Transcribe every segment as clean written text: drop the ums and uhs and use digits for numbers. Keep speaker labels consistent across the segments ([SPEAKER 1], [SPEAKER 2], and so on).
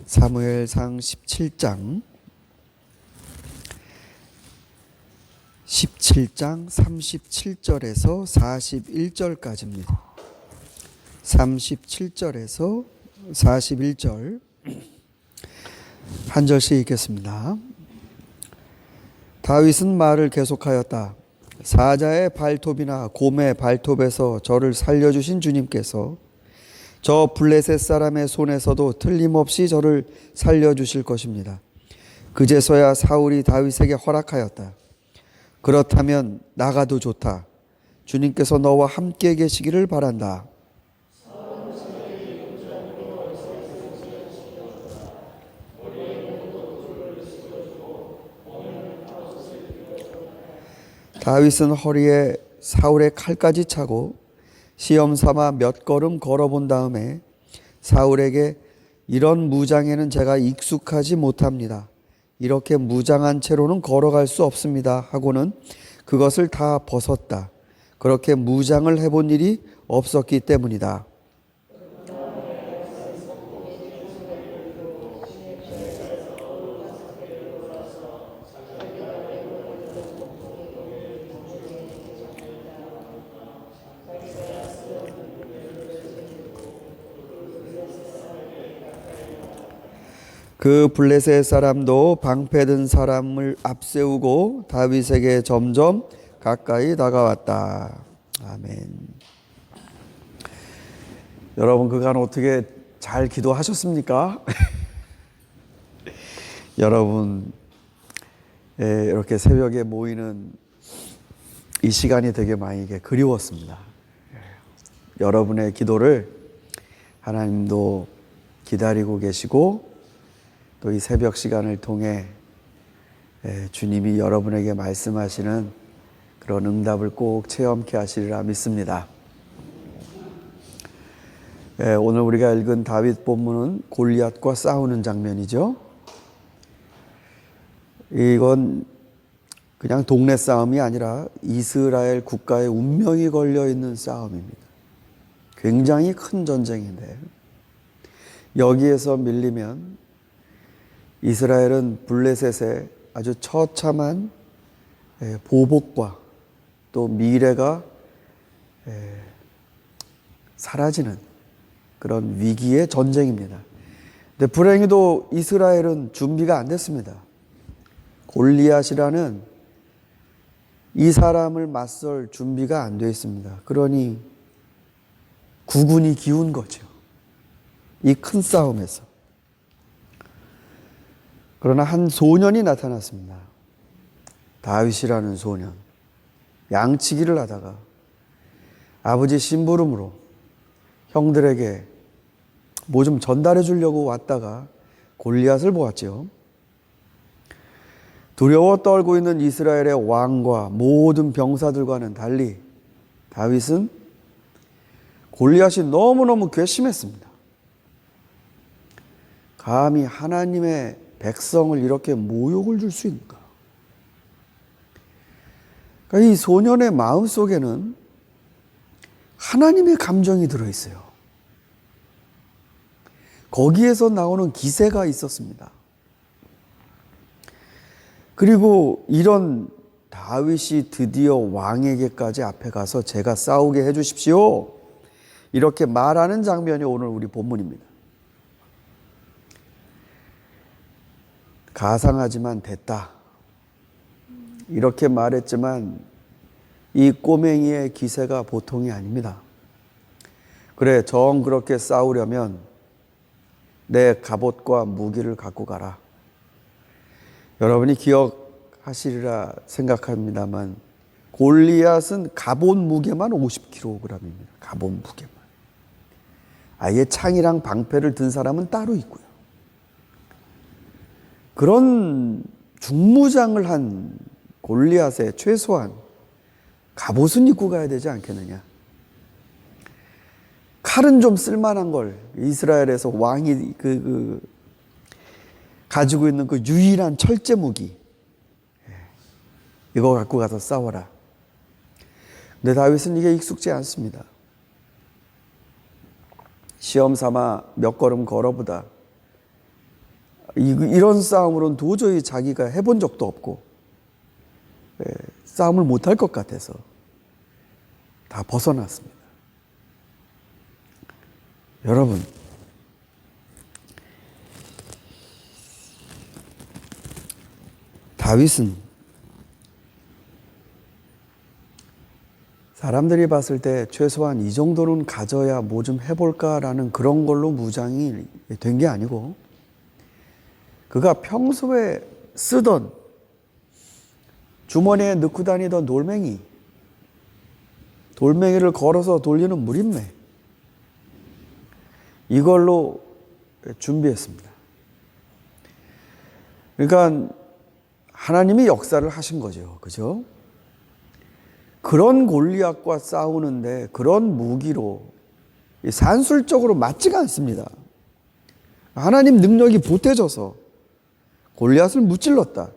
[SPEAKER 1] 사무엘상 17장 37절에서 41절까지입니다. 37절에서 41절 한 절씩 읽겠습니다. 다윗은 말을 계속하였다. 사자의 발톱이나 곰의 발톱에서 저를 살려주신 주님께서 저 블레셋 사람의 손에서도 틀림없이 저를 살려주실 것입니다. 그제서야 사울이 다윗에게 허락하였다. 그렇다면 나가도 좋다. 주님께서 너와 함께 계시기를 바란다. 다윗은 허리에 사울의 칼까지 차고 시험 삼아 몇 걸음 걸어본 다음에 사울에게 이런 무장에는 제가 익숙하지 못합니다. 이렇게 무장한 채로는 걸어갈 수 없습니다. 하고는 그것을 다 벗었다. 그렇게 무장을 해본 일이 없었기 때문이다. 그 블레셋 사람도 방패든 사람을 앞세우고 다윗에게 점점 가까이 다가왔다. 아멘. 여러분 그간 어떻게 잘 기도하셨습니까? 여러분 이렇게 새벽에 모이는 이 시간이 되게 많이 그리웠습니다. 여러분의 기도를 하나님도 기다리고 계시고 또 이 새벽 시간을 통해 주님이 여러분에게 말씀하시는 그런 응답을 꼭 체험케 하시리라 믿습니다. 오늘 우리가 읽은 다윗 본문은 골리앗과 싸우는 장면이죠. 이건 그냥 동네 싸움이 아니라 이스라엘 국가의 운명이 걸려있는 싸움입니다. 굉장히 큰 전쟁인데 여기에서 밀리면 이스라엘은 블레셋의 아주 처참한 보복과 또 미래가 사라지는 그런 위기의 전쟁입니다. 근데 불행히도 이스라엘은 준비가 안 됐습니다. 골리앗이라는 이 사람을 맞설 준비가 안 되어 있습니다. 그러니 국운이 기운 거죠. 이 큰 싸움에서. 그러나 한 소년이 나타났습니다. 다윗이라는 소년. 양치기를 하다가 아버지 심부름으로 형들에게 뭐 좀 전달해 주려고 왔다가 골리앗을 보았죠. 두려워 떨고 있는 이스라엘의 왕과 모든 병사들과는 달리 다윗은 골리앗이 너무너무 괘씸했습니다. 감히 하나님의 백성을 이렇게 모욕을 줄 수 있는가? 그러니까 이 소년의 마음 속에는 하나님의 감정이 들어있어요. 거기에서 나오는 기세가 있었습니다. 그리고 이런 다윗이 드디어 왕에게까지 앞에 가서 제가 싸우게 해주십시오. 이렇게 말하는 장면이 오늘 우리 본문입니다. 가상하지만 됐다. 이렇게 말했지만 이 꼬맹이의 기세가 보통이 아닙니다. 그래, 정 그렇게 싸우려면 내 갑옷과 무기를 갖고 가라. 여러분이 기억하시리라 생각합니다만 골리앗은 갑옷 무게만 50kg입니다. 갑옷 무게만. 아예 창이랑 방패를 든 사람은 따로 있고요. 그런 중무장을 한 골리앗의 최소한 갑옷은 입고 가야 되지 않겠느냐. 칼은 좀 쓸만한 걸 이스라엘에서 왕이 가지고 있는 그 유일한 철제 무기 이거 갖고 가서 싸워라. 근데 다윗은 이게 익숙지 않습니다. 시험 삼아 몇 걸음 걸어보다 이런 싸움으로는 도저히 자기가 해본 적도 없고 싸움을 못할 것 같아서 다 벗어났습니다. 여러분, 다윗은 사람들이 봤을 때 최소한 이 정도는 가져야 뭐 좀 해볼까라는 그런 걸로 무장이 된 게 아니고, 그가 평소에 쓰던 주머니에 넣고 다니던 돌멩이를 걸어서 돌리는 무림매, 이걸로 준비했습니다. 그러니까 하나님이 역사를 하신 거죠. 그죠? 그런 골리앗과 싸우는데 그런 무기로 산술적으로 맞지가 않습니다. 하나님 능력이 보태져서 골리앗을 무찔렀다.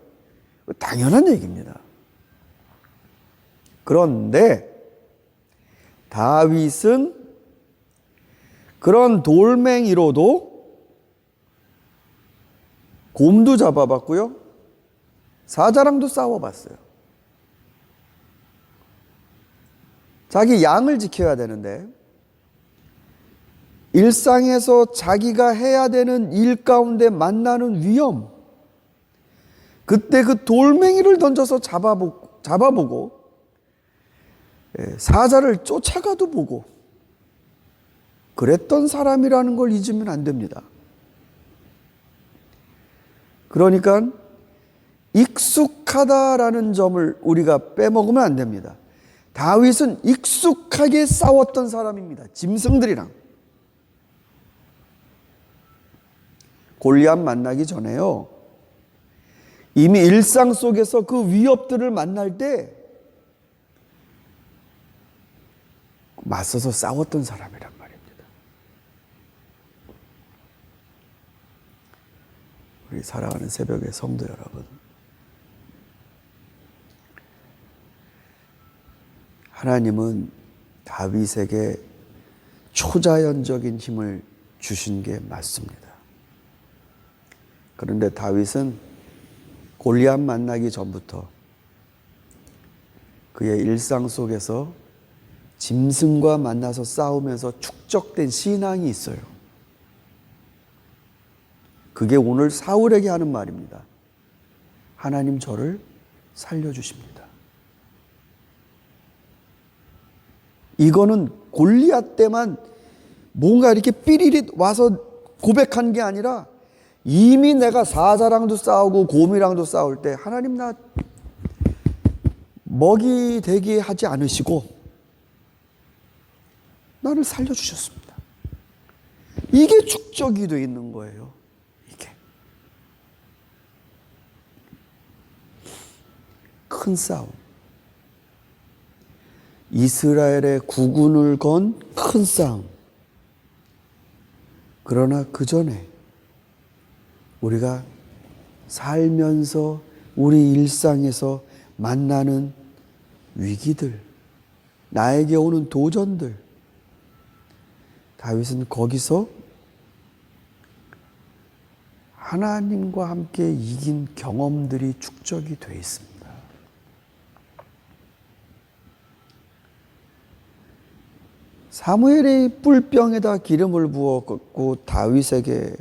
[SPEAKER 1] 당연한 얘기입니다. 그런데 다윗은 그런 돌멩이로도 곰도 잡아봤고요, 사자랑도 싸워봤어요. 자기 양을 지켜야 되는데 일상에서 자기가 해야 되는 일 가운데 만나는 위험, 그때 그 돌멩이를 던져서 잡아보고 사자를 쫓아가도 보고 그랬던 사람이라는 걸 잊으면 안 됩니다. 그러니까 익숙하다라는 점을 우리가 빼먹으면 안 됩니다. 다윗은 익숙하게 싸웠던 사람입니다. 짐승들이랑. 골리앗 만나기 전에요, 이미 일상 속에서 그 위협들을 만날 때 맞서서 싸웠던 사람이란 말입니다. 우리 사랑하는 새벽의 성도 여러분, 하나님은 다윗에게 초자연적인 힘을 주신 게 맞습니다. 그런데 다윗은 골리앗 만나기 전부터 그의 일상 속에서 짐승과 만나서 싸우면서 축적된 신앙이 있어요. 그게 오늘 사울에게 하는 말입니다. 하나님 저를 살려주십니다. 이거는 골리앗 때만 뭔가 이렇게 삐리릿 와서 고백한 게 아니라 이미 내가 사자랑도 싸우고 곰이랑도 싸울 때 하나님 나 먹이 되게 하지 않으시고 나를 살려주셨습니다. 이게 축적이 되어 있는 거예요. 이게 큰 싸움, 이스라엘의 국군을 건 큰 싸움. 그러나 그 전에 우리가 살면서 우리 일상에서 만나는 위기들, 나에게 오는 도전들, 다윗은 거기서 하나님과 함께 이긴 경험들이 축적이 되어 있습니다. 사무엘이 뿔병에다 기름을 부었고 다윗에게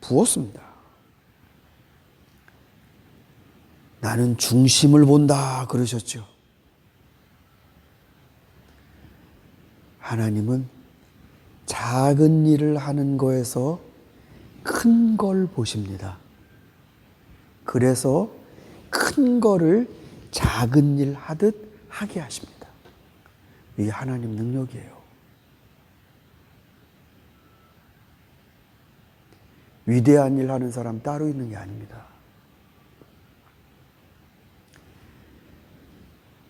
[SPEAKER 1] 부었습니다. 나는 중심을 본다 그러셨죠. 하나님은 작은 일을 하는 거에서 큰 걸 보십니다. 그래서 큰 거를 작은 일 하듯 하게 하십니다. 이게 하나님 능력이에요. 위대한 일 하는 사람 따로 있는 게 아닙니다.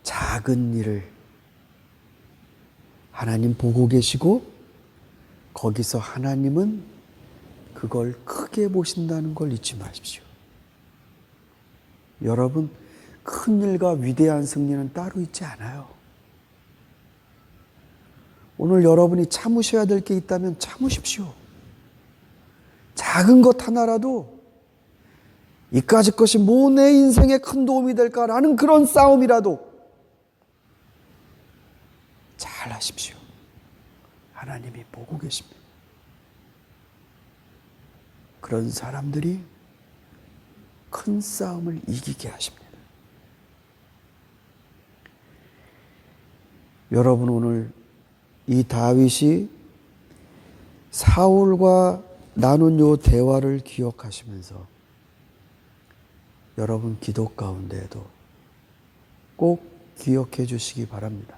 [SPEAKER 1] 작은 일을 하나님 보고 계시고 거기서 하나님은 그걸 크게 보신다는 걸 잊지 마십시오. 여러분, 큰 일과 위대한 승리는 따로 있지 않아요. 오늘 여러분이 참으셔야 될 게 있다면 참으십시오. 작은 것 하나라도 이까짓 것이 뭐 내 인생에 큰 도움이 될까라는 그런 싸움이라도 잘 하십시오. 하나님이 보고 계십니다. 그런 사람들이 큰 싸움을 이기게 하십니다. 여러분, 오늘 이 다윗이 사울과 나눈 요 대화를 기억하시면서 여러분 기도 가운데에도 꼭 기억해 주시기 바랍니다.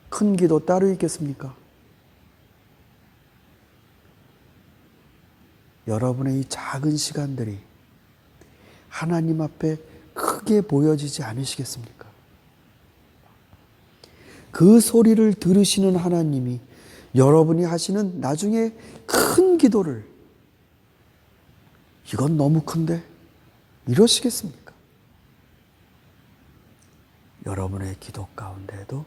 [SPEAKER 1] 큰 기도 따로 있겠습니까? 여러분의 이 작은 시간들이 하나님 앞에 크게 보여지지 않으시겠습니까? 그 소리를 들으시는 하나님이 여러분이 하시는 나중에 큰 기도를 이건 너무 큰데? 이러시겠습니까? 여러분의 기도 가운데에도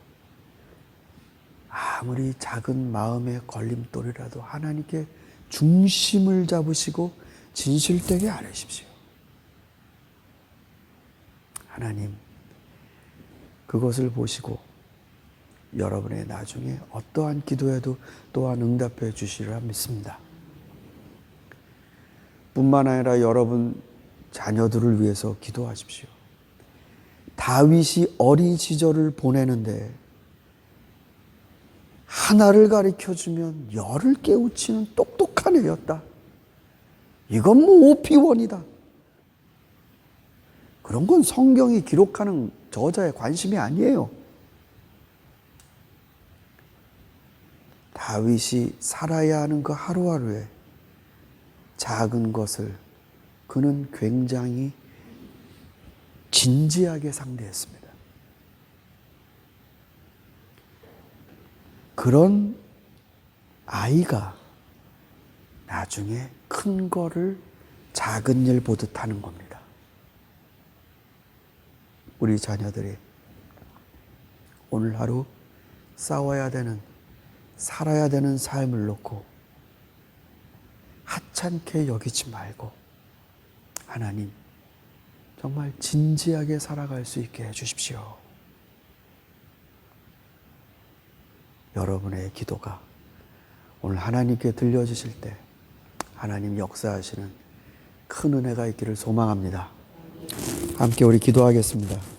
[SPEAKER 1] 아무리 작은 마음의 걸림돌이라도 하나님께 중심을 잡으시고 진실되게 아뢰십시오. 하나님, 그것을 보시고 여러분의 나중에 어떠한 기도에도 또한 응답해 주시리라 믿습니다. 뿐만 아니라 여러분 자녀들을 위해서 기도하십시오. 다윗이 어린 시절을 보내는데 하나를 가르쳐주면 열을 깨우치는 똑똑한 애였다. 이건 뭐 오피원이다. 그런 건 성경이 기록하는 저자의 관심이 아니에요. 다윗이 살아야 하는 그 하루하루에 작은 것을 그는 굉장히 진지하게 상대했습니다. 그런 아이가 나중에 큰 거를 작은 일 보듯 하는 겁니다. 우리 자녀들이 오늘 하루 싸워야 되는, 살아야 되는 삶을 놓고 하찮게 여기지 말고 하나님 정말 진지하게 살아갈 수 있게 해주십시오. 여러분의 기도가 오늘 하나님께 들려주실 때 하나님 역사하시는 큰 은혜가 있기를 소망합니다. 함께 우리 기도하겠습니다.